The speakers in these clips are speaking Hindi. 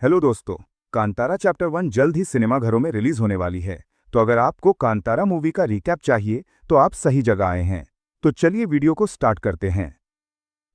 हेलो दोस्तों। कांतारा चैप्टर 1 जल्द ही सिनेमाघरों में रिलीज होने वाली है। तो अगर आपको कांतारा मूवी का रिकैप चाहिए तो आप सही जगह आए हैं। तो चलिए वीडियो को स्टार्ट करते हैं।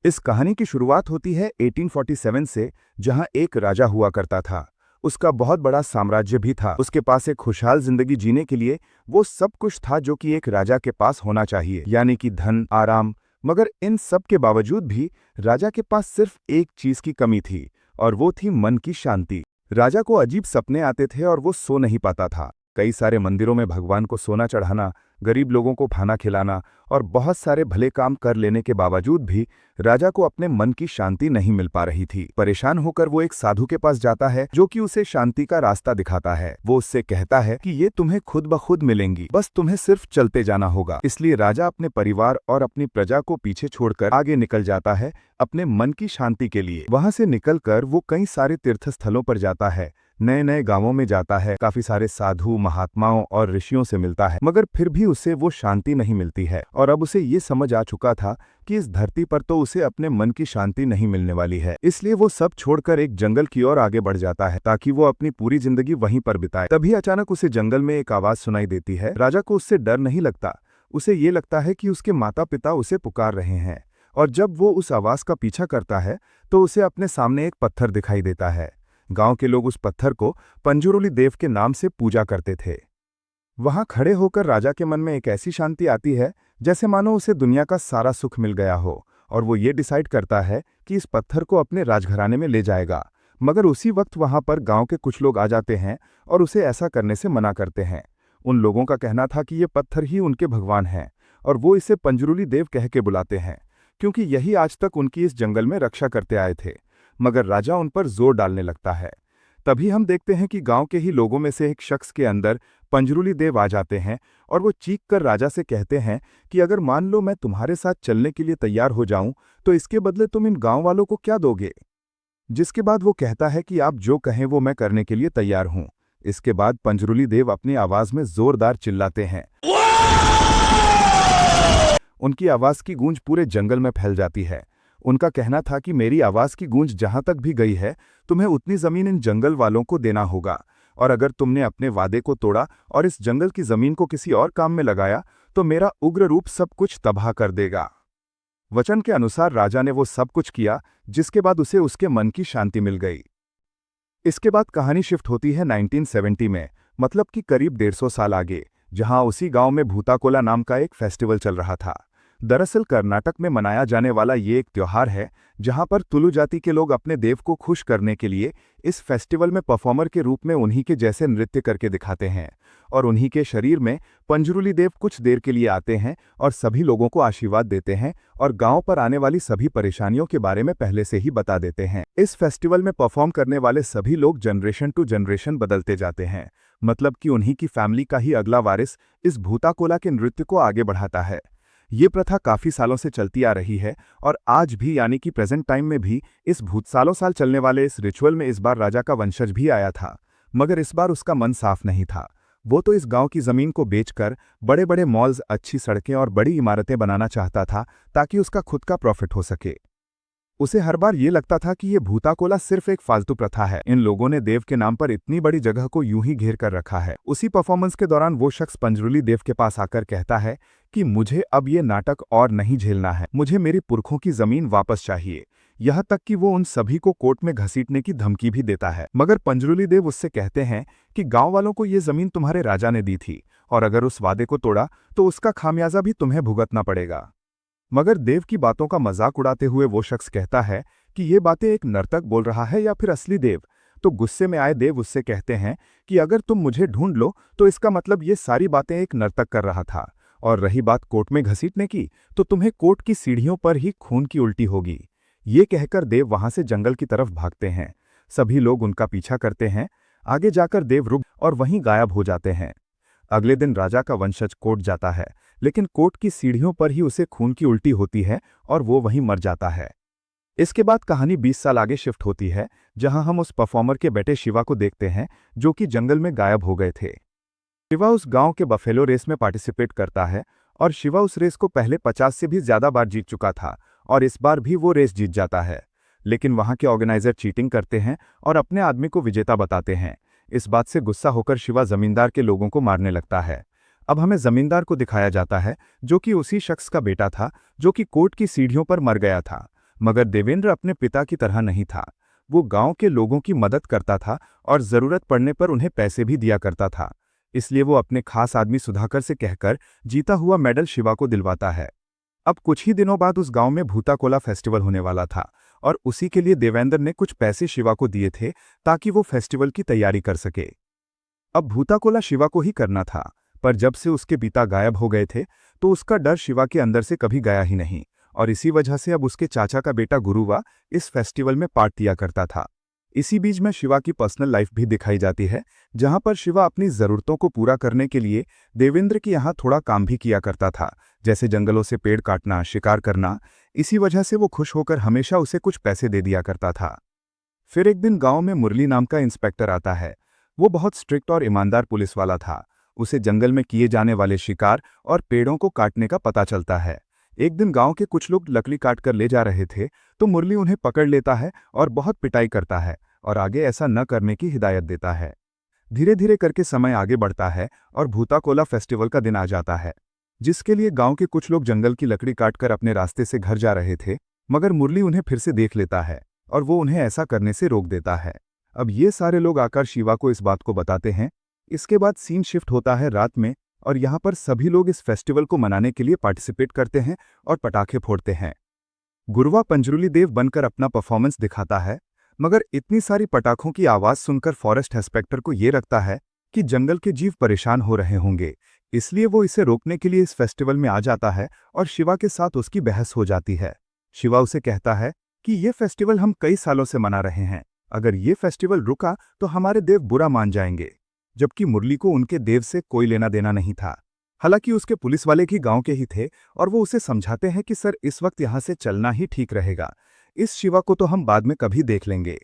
इस कहानी की शुरुआत होती है 1847 से, जहां एक राजा हुआ करता था। उसका बहुत बड़ा साम्राज्य भी था। उसके पास एक खुशहाल जिंदगी जीने के लिए वो सब कुछ था जो कि एक राजा के पास होना चाहिए, यानी कि धन, आराम। मगर इन सब के बावजूद भी राजा के पास सिर्फ एक चीज की कमी थी, और वो थी मन की शांति। राजा को अजीब सपने आते थे और वो सो नहीं पाता था। कई सारे मंदिरों में भगवान को सोना चढ़ाना, गरीब लोगों को खाना खिलाना और बहुत सारे भले काम कर लेने के बावजूद भी राजा को अपने मन की शांति नहीं मिल पा रही थी। परेशान होकर वो एक साधु के पास जाता है, जो कि उसे शांति का रास्ता दिखाता है। वो उससे कहता है कि ये तुम्हें खुद ब खुद मिलेंगी, बस तुम्हें सिर्फ चलते जाना होगा। इसलिए राजा अपने परिवार और अपनी प्रजा को पीछे छोड़कर आगे निकल जाता है अपने मन की शांति के लिए। वहां से निकलकर वो कई सारे तीर्थ स्थलों पर जाता है, नए नए गांवों में जाता है, काफी सारे साधु, महात्माओं और ऋषियों से मिलता है, मगर फिर भी उसे वो शांति नहीं मिलती है। और अब उसे ये समझ आ चुका था कि इस धरती पर तो उसे अपने मन की शांति नहीं मिलने वाली है। इसलिए वो सब छोड़कर एक जंगल की ओर आगे बढ़ जाता है, ताकि वो अपनी पूरी जिंदगी वहीं पर बिताए। तभी अचानक उसे जंगल में एक आवाज सुनाई देती है। राजा को उससे डर नहीं लगता, उसे ये लगता है कि उसके माता पिता उसे पुकार रहे हैं। और जब वो उस आवाज का पीछा करता है तो उसे अपने सामने एक पत्थर दिखाई देता है। गांव के लोग उस पत्थर को पंजुरुली देव के नाम से पूजा करते थे। वहां खड़े होकर राजा के मन में एक ऐसी शांति आती है जैसे मानो उसे दुनिया का सारा सुख मिल गया हो, और वो ये डिसाइड करता है कि इस पत्थर को अपने राजघराने में ले जाएगा। मगर उसी वक्त वहां पर गांव के कुछ लोग आ जाते हैं और उसे ऐसा करने से मना करते हैं। उन लोगों का कहना था कि ये पत्थर ही उनके भगवान हैं, और वो इसे पंजुरुली देव कह के बुलाते हैं, क्योंकि यही आज तक उनकी इस जंगल में रक्षा करते आए थे। मगर राजा उन पर जोर डालने लगता है। तभी हम देखते हैं कि गांव के ही लोगों में से एक शख्स के अंदर पंजुरुली देव आ जाते हैं, और वो चीख कर राजा से कहते हैं कि अगर मान लो मैं तुम्हारे साथ चलने के लिए तैयार हो जाऊं तो इसके बदले तुम इन गांव वालों को क्या दोगे। जिसके बाद वो कहता है कि आप जो कहें वो मैं करने के लिए तैयार हूं। इसके बाद पंजुरुली देव अपनी आवाज में जोरदार चिल्लाते हैं। उनकी आवाज की गूंज पूरे जंगल में फैल जाती है। उनका कहना था कि मेरी आवाज की गूंज जहां तक भी गई है, तुम्हें उतनी जमीन इन जंगल वालों को देना होगा, और अगर तुमने अपने वादे को तोड़ा और इस जंगल की जमीन को किसी और काम में लगाया तो मेरा उग्र रूप सब कुछ तबाह कर देगा। वचन के अनुसार राजा ने वो सब कुछ किया, जिसके बाद उसे उसके मन की शांति मिल गई। इसके बाद कहानी शिफ्ट होती है 1970 में, मतलब कि करीब 150 साल आगे, जहां उसी गांव में भूताकोला नाम का एक फेस्टिवल चल रहा था। दरअसल कर्नाटक में मनाया जाने वाला ये एक त्योहार है जहां पर तुलु जाति के लोग अपने देव को खुश करने के लिए इस फेस्टिवल में परफॉर्मर के रूप में उन्हीं के जैसे नृत्य करके दिखाते हैं, और उन्हीं के शरीर में पंजुरुली देव कुछ देर के लिए आते हैं और सभी लोगों को आशीर्वाद देते हैं और गांव पर आने वाली सभी परेशानियों के बारे में पहले से ही बता देते हैं। इस फेस्टिवल में परफॉर्म करने वाले सभी लोग जनरेशन टू जनरेशन बदलते जाते हैं, मतलब कि उन्हीं की फैमिली का ही अगला वारिस इस भूताकोला के नृत्य को आगे बढ़ाता है। ये प्रथा काफी सालों से चलती आ रही है, और आज भी यानी कि प्रेजेंट टाइम में भी इस सालों साल चलने वाले इस रिचुअल में इस बार राजा का वंशज भी आया था, मगर इस बार उसका मन साफ नहीं था। वो तो इस गांव की जमीन को बेचकर बड़े बड़े मॉल्स, अच्छी सड़कें और बड़ी इमारतें बनाना चाहता था, ताकि उसका खुद का प्रॉफिट हो सके। उसे हर बार ये लगता था कि ये भूताकोला सिर्फ एक फालतू प्रथा है। इन लोगों ने देव के नाम पर इतनी बड़ी जगह को यूं ही घेर कर रखा है। उसी परफॉर्मेंस के दौरान वो शख्स पंजुरुली देव के पास आकर कहता है कि मुझे अब ये नाटक और नहीं झेलना है, मुझे मेरे पुरखों की जमीन वापस चाहिए। यहाँ तक कि वो उन सभी को कोर्ट में घसीटने की धमकी भी देता है। मगर पंजुरुली देव उससे कहते हैं कि गांव वालों को ये जमीन तुम्हारे राजा ने दी थी, और अगर उस वादे को तोड़ा तो उसका खामियाजा भी तुम्हें भुगतना पड़ेगा। मगर देव की बातों का मजाक उड़ाते हुए वो शख्स कहता है कि ये बातें एक नर्तक बोल रहा है या फिर असली देव। तो गुस्से में आए देव उससे कहते हैं कि अगर तुम मुझे ढूंढ लो तो इसका मतलब ये सारी बातें एक नर्तक कर रहा था, और रही बात कोर्ट में घसीटने की, तो तुम्हें कोर्ट की सीढ़ियों पर ही खून की उल्टी होगी। ये कहकर देव वहां से जंगल की तरफ भागते हैं। सभी लोग उनका पीछा करते हैं। आगे जाकर देव रुक और वहीं गायब हो जाते हैं। अगले दिन राजा का वंशज कोर्ट जाता है, लेकिन कोर्ट की सीढ़ियों पर ही उसे खून की उल्टी होती है और वो वहीं मर जाता है। इसके बाद कहानी 20 साल आगे शिफ्ट होती है, जहां हम उस परफॉर्मर के बेटे शिवा को देखते हैं, जो कि जंगल में गायब हो गए थे। शिवा उस गांव के बफेलो रेस में पार्टिसिपेट करता है, और शिवा उस रेस को पहले 50 से भी ज्यादा बार जीत चुका था, और इस बार भी वो रेस जीत जाता है। लेकिन वहां के ऑर्गेनाइजर चीटिंग करते हैं और अपने आदमी को विजेता बताते हैं। इस बात से गुस्सा होकर शिवा जमींदार के लोगों को मारने लगता है। अब हमें जमींदार को दिखाया जाता है, जो कि उसी शख्स का बेटा था जो कि कोर्ट की सीढ़ियों पर मर गया था। मगर देवेंद्र अपने पिता की तरह नहीं था। वो गांव के लोगों की मदद करता था और जरूरत पड़ने पर उन्हें पैसे भी दिया करता था। इसलिए वो अपने खास आदमी सुधाकर से कहकर जीता हुआ मेडल शिवा को दिलवाता है। अब कुछ ही दिनों बाद उस गांव में भूताकोला फेस्टिवल होने वाला था और उसी के लिए देवेंद्र ने कुछ पैसे शिवा को दिए थे ताकि वो फेस्टिवल की तैयारी कर सके। अब भूताकोला शिवा को ही करना था, पर जब से उसके पिता गायब हो गए थे तो उसका डर शिवा के अंदर से कभी गया ही नहीं, और इसी वजह से अब उसके चाचा का बेटा गुरुवा इस फेस्टिवल में पार्ट लिया करता था। इसी बीच में शिवा की पर्सनल लाइफ भी दिखाई जाती है, जहां पर शिवा अपनी जरूरतों को पूरा करने के लिए देवेंद्र के यहाँ थोड़ा काम भी किया करता था, जैसे जंगलों से पेड़ काटना, शिकार करना। इसी वजह से वो खुश होकर हमेशा उसे कुछ पैसे दे दिया करता था। फिर एक दिन गांव में मुरली नाम का इंस्पेक्टर आता है। वो बहुत स्ट्रिक्ट और ईमानदार पुलिस वाला था। उसे जंगल में किए जाने वाले शिकार और पेड़ों को काटने का पता चलता है। एक दिन गांव के कुछ लोग लकड़ी काट कर ले जा रहे थे तो मुरली उन्हें पकड़ लेता है और बहुत पिटाई करता है और आगे ऐसा न करने की हिदायत देता है। धीरे धीरे करके समय आगे बढ़ता है और भूताकोला फेस्टिवल का दिन आ जाता है, जिसके लिए गांव के कुछ लोग जंगल की लकड़ी काटकर अपने रास्ते से घर जा रहे थे। मगर मुरली उन्हें फिर से देख लेता है और वो उन्हें ऐसा करने से रोक देता है। अब ये सारे लोग आकर शिवा को इस बात को बताते हैं। इसके बाद सीन शिफ्ट होता है रात में, और यहाँ पर सभी लोग इस फेस्टिवल को मनाने के लिए पार्टिसिपेट करते हैं और पटाखे फोड़ते हैं। गुरुवा पंजरुली देव बनकर अपना परफॉर्मेंस दिखाता है, मगर इतनी सारी पटाखों की आवाज सुनकर फॉरेस्ट इंस्पेक्टर को ये लगता है कि जंगल के जीव परेशान हो रहे होंगे, इसलिए वो इसे रोकने के लिए इस फेस्टिवल में आ जाता है और शिवा के साथ उसकी बहस हो जाती है। शिवा उसे कहता है कि ये फेस्टिवल हम कई सालों से मना रहे हैं, अगर ये फेस्टिवल रुका तो हमारे देव बुरा मान जाएंगे। जबकि मुरली को उनके देव से कोई लेना देना नहीं था। हालांकि उसके पुलिस वाले की गांव के ही थे और वो उसे समझाते हैं कि सर इस वक्त यहां से चलना ही ठीक रहेगा, इस शिवा को तो हम बाद में कभी देख लेंगे।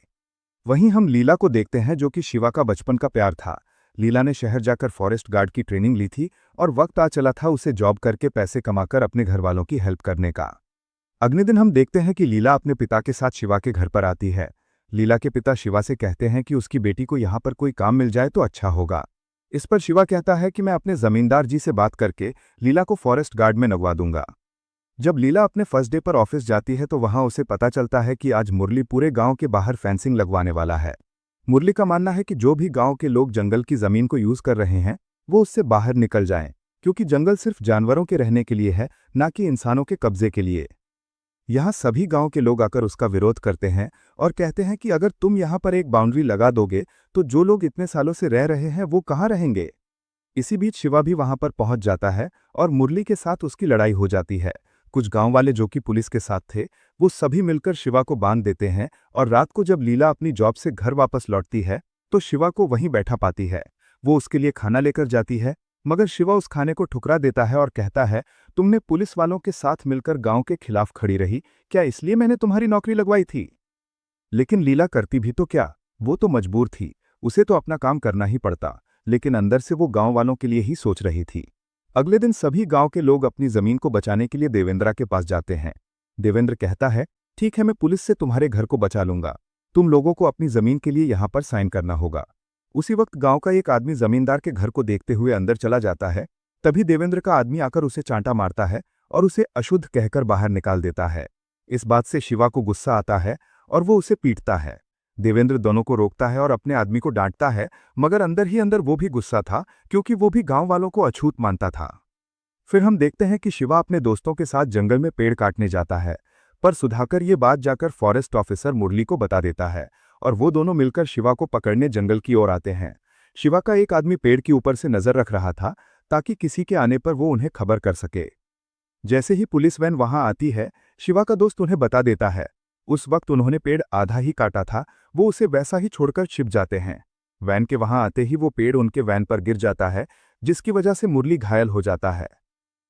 वहीं हम लीला को देखते हैं, जो कि शिवा का बचपन का प्यार था। लीला ने शहर जाकर फॉरेस्ट गार्ड की ट्रेनिंग ली थी और वक्त आ चला था उसे जॉब करके पैसे कमाकर अपने घर वालों की हेल्प करने का। अगले दिन हम देखते हैं कि लीला अपने पिता के साथ शिवा के घर पर आती है। लीला के पिता शिवा से कहते हैं कि उसकी बेटी को यहाँ पर कोई काम मिल जाए तो अच्छा होगा। इस पर शिवा कहता है कि मैं अपने जमींदार जी से बात करके लीला को फॉरेस्ट गार्ड में लगवा दूंगा। जब लीला अपने फर्स्ट डे पर ऑफिस जाती है तो वहां उसे पता चलता है कि आज मुरली पूरे गांव के बाहर फेंसिंग लगवाने वाला है। मुरली का मानना है कि जो भी गांव के लोग जंगल की जमीन को यूज कर रहे हैं वो उससे बाहर निकल जाएं, क्योंकि जंगल सिर्फ जानवरों के रहने के लिए है, ना कि इंसानों के कब्जे के लिए। यहाँ सभी गांव के लोग आकर उसका विरोध करते हैं और कहते हैं कि अगर तुम यहाँ पर एक बाउंड्री लगा दोगे तो जो लोग इतने सालों से रह रहे हैं वो कहाँ रहेंगे। इसी बीच शिवा भी वहां पर पहुंच जाता है और मुरली के साथ उसकी लड़ाई हो जाती है। कुछ गांव वाले जो कि पुलिस के साथ थे वो सभी मिलकर शिवा को बांध देते हैं, और रात को जब लीला अपनी जॉब से घर वापस लौटती है तो शिवा को वहीं बैठा पाती है। वो उसके लिए खाना लेकर जाती है, मगर शिवा उस खाने को ठुकरा देता है और कहता है, तुमने पुलिस वालों के साथ मिलकर गांव के खिलाफ खड़ी रही, क्या इसलिए मैंने तुम्हारी नौकरी लगवाई थी। लेकिन लीला करती भी तो क्या, वो तो मजबूर थी, उसे तो अपना काम करना ही पड़ता, लेकिन अंदर से वो गांव वालों के लिए ही सोच रही थी। अगले दिन सभी गांव के लोग अपनी जमीन को बचाने के लिए देवेंद्र के पास जाते हैं। देवेंद्र कहता है, ठीक है, मैं पुलिस से तुम्हारे घर को बचा लूंगा, तुम लोगों को अपनी जमीन के लिए यहां पर साइन करना होगा। उसी वक्त गांव का एक आदमी जमींदार के घर को देखते हुए अंदर चला जाता है। तभी देवेंद्र का आदमी आकर उसे चांटा मारता है और उसे अशुद्ध कहकर बाहर निकाल देता है। इस बात से शिवा को गुस्सा आता है और वो उसे पीटता है। देवेंद्र दोनों को रोकता है और अपने आदमी को डांटता है, मगर अंदर ही अंदर वो भी गुस्सा था, क्योंकि वो भी गांव वालों को अछूत मानता था। फिर हम देखते हैं कि शिवा अपने दोस्तों के साथ जंगल में पेड़ काटने जाता है, पर सुधाकर ये बात जाकर फॉरेस्ट ऑफिसर मुरली को बता देता है और वो दोनों मिलकर शिवा को पकड़ने जंगल की ओर आते हैं। शिवा का एक आदमी पेड़ के ऊपर से नजर रख रहा था ताकि किसी के आने पर वो उन्हें खबर कर सके। जैसे ही पुलिस वैन वहां आती है, शिवा का दोस्त उन्हें बता देता है उस वक्त उन्होंने पेड़ आधा ही काटा था, वो उसे वैसा ही छोड़कर छिप जाते हैं। वैन के वहां आते ही वो पेड़ उनके वैन पर गिर जाता है, जिसकी वजह से मुरली घायल हो जाता है।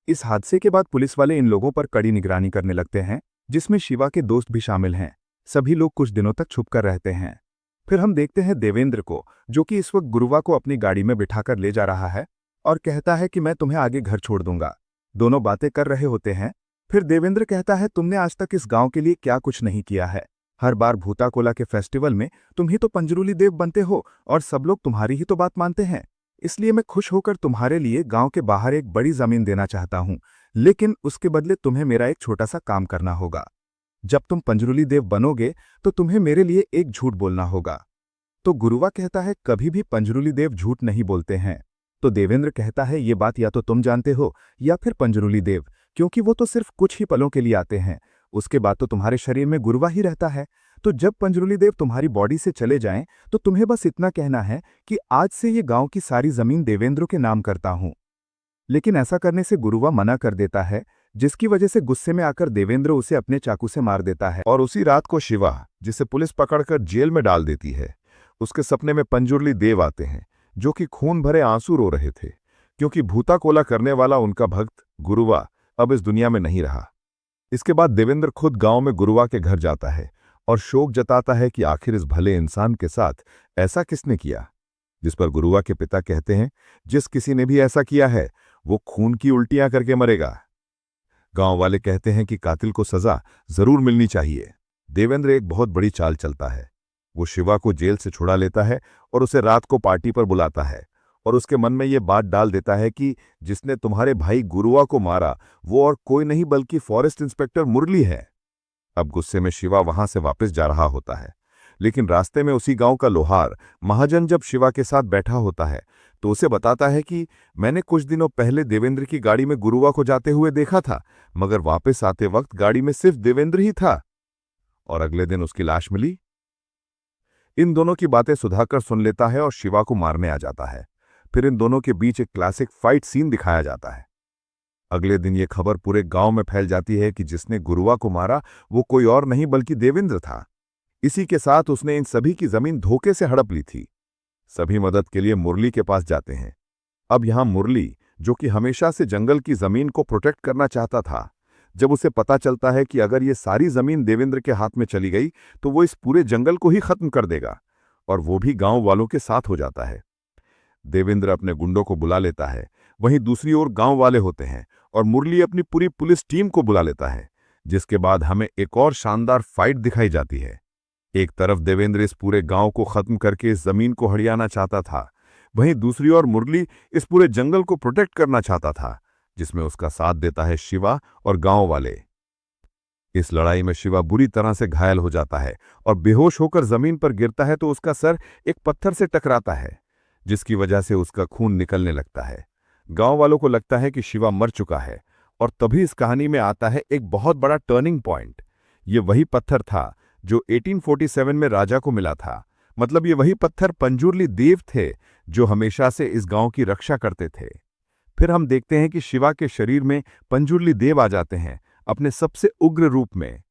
इस हादसे के बाद पुलिस वाले इन लोगों पर कड़ी निगरानी करने लगते हैं, जिसमें शिवा के दोस्त भी शामिल हैं। सभी लोग कुछ दिनों तक छुपकर रहते हैं। फिर हम देखते हैं देवेंद्र को, जो कि इस वक्त गुरुवा को अपनी गाड़ी में बिठाकर ले जा रहा है और कहता है कि मैं तुम्हें आगे घर छोड़ दूंगा। दोनों बातें कर रहे होते हैं। फिर देवेंद्र कहता है, तुमने आज तक इस गांव के लिए क्या कुछ नहीं किया है, हर बार भूताकोला के फेस्टिवल में तुम ही तो पंजरूली देव बनते हो और सब लोग तुम्हारी ही तो बात मानते हैं। इसलिए मैं खुश होकर तुम्हारे लिए गांव के बाहर एक बड़ी जमीन देना चाहता हूं, लेकिन उसके बदले तुम्हें मेरा एक छोटा सा काम करना होगा। जब तुम पंजरूली देव बनोगे तो तुम्हें मेरे लिए एक झूठ बोलना होगा। तो गुरुवा कहता है कभी भी पंजरूली देव झूठ नहीं बोलते हैं। तो देवेंद्र कहता है ये बात या तो तुम जानते हो या फिर पंजरूली देव, क्योंकि वो तो सिर्फ कुछ ही पलों के लिए आते हैं, उसके बाद तो तुम्हारे शरीर में गुरुवा ही रहता है। तो जब पंजरूली देव तुम्हारी बॉडी से चले जाएं तो तुम्हें बस इतना कहना है कि आज से ये गांव की सारी जमीन देवेंद्र के नाम करता हूं। लेकिन ऐसा करने से गुरुवा मना कर देता है, जिसकी वजह से गुस्से में आकर देवेंद्र उसे अपने चाकू से मार देता है। और उसी रात को शिवा, जिसे पुलिस पकड़कर जेल में डाल देती है, उसके सपने में पंजरूली देव आते हैं, जो कि खून भरे आंसू रो रहे थे, क्योंकि भूताकोला करने वाला उनका भक्त गुरुवा अब इस दुनिया में नहीं रहा। इसके बाद देवेंद्र खुद गांव में गुरुवा के घर जाता है और शोक जताता है कि आखिर इस भले इंसान के साथ ऐसा किसने किया। जिस पर गुरुवा के पिता कहते हैं, जिस किसी ने भी ऐसा किया है वो खून की उल्टियां करके मरेगा। गांव वाले कहते हैं कि कातिल को सजा जरूर मिलनी चाहिए। देवेंद्र एक बहुत बड़ी चाल चलता है। वो शिवा को जेल से छुड़ा लेता है और उसे रात को पार्टी पर बुलाता है और उसके मन में ये बात डाल देता है कि जिसने तुम्हारे भाई गुरुवा को मारा वो और कोई नहीं बल्कि फॉरेस्ट इंस्पेक्टर मुरली है। अब गुस्से में शिवा वहां से वापस जा रहा होता है, लेकिन रास्ते में उसी गांव का लोहार महाजन जब शिवा के साथ बैठा होता है तो उसे बताता है कि मैंने कुछ दिनों पहले देवेंद्र की गाड़ी में गुरुवा को जाते हुए देखा था, मगर वापस आते वक्त गाड़ी में सिर्फ देवेंद्र ही था और अगले दिन उसकी लाश मिली। इन दोनों की बातें सुधाकर सुन लेता है और शिवा को मारने आ जाता है। फिर इन दोनों के बीच एक क्लासिक फाइट सीन दिखाया जाता है। अगले दिन ये खबर पूरे गांव में फैल जाती है कि जिसने गुरुवा को मारा वो कोई और नहीं बल्कि देवेंद्र था। इसी के साथ उसने इन सभी की जमीन धोखे से हड़प ली थी। सभी मदद के लिए मुरली के पास जाते हैं। अब यहां मुरली, जो कि हमेशा से जंगल की जमीन को प्रोटेक्ट करना चाहता था, जब उसे पता चलता है कि अगर ये सारी जमीन देवेंद्र के हाथ में चली गई तो वो इस पूरे जंगल को ही खत्म कर देगा, और वो भी गांव वालों के साथ हो जाता है। देवेंद्र अपने गुंडों को बुला लेता है, वहीं दूसरी ओर गांव वाले होते हैं और मुरली अपनी पूरी पुलिस टीम को बुला लेता है, जिसके बाद हमें एक और शानदार फाइट दिखाई जाती है। एक तरफ देवेंद्र इस पूरे गांव को खत्म करके इस जमीन को हड़ियाना चाहता था, वहीं दूसरी ओर मुरली इस पूरे जंगल को प्रोटेक्ट करना चाहता था, जिसमें उसका साथ देता है शिवा और गांव वाले। इस लड़ाई में शिवा बुरी तरह से घायल हो जाता है और बेहोश होकर जमीन पर गिरता है तो उसका सर एक पत्थर से टकराता है, जिसकी वजह से उसका खून निकलने लगता है। गांव वालों को लगता है कि शिवा मर चुका है और तभी इस कहानी में आता है एक बहुत बड़ा टर्निंग पॉइंट। ये वही पत्थर था जो 1847 में राजा को मिला था। मतलब ये वही पत्थर पंजरूली देव थे जो हमेशा से इस गांव की रक्षा करते थे। फिर हम देखते हैं कि शिवा के शरीर में पंजरूली देव आ जाते हैं अपने सबसे उग्र रूप में।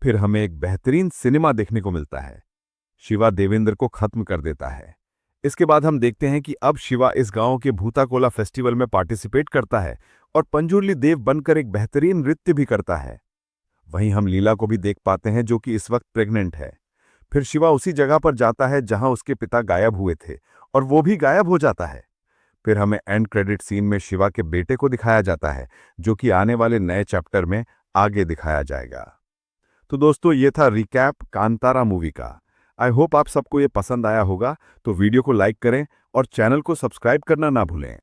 फिर हमें एक बेहतरीन सिनेमा देखने को मिलता है। शिवा देवेंद्र को खत्म कर देता है। इसके बाद हम देखते हैं कि अब शिवा इस गांव के भूताकोला फेस्टिवल में पार्टिसिपेट करता है और पंजरूली देव बनकर एक बेहतरीन नृत्य भी करता है। वहीं हम लीला को भी देख पाते हैं, जो कि इस वक्त प्रेग्नेंट है। फिर शिवा उसी जगह पर जाता है जहां उसके पिता गायब हुए थे और वो भी गायब हो जाता है। फिर हमें एंड क्रेडिट सीन में शिवा के बेटे को दिखाया जाता है, जो कि आने वाले नए चैप्टर में आगे दिखाया जाएगा। तो दोस्तों, ये था रिकैप कांतारा मूवी का। आई होप आप सबको ये पसंद आया होगा। तो वीडियो को लाइक करें और चैनल को सब्सक्राइब करना ना भूलें।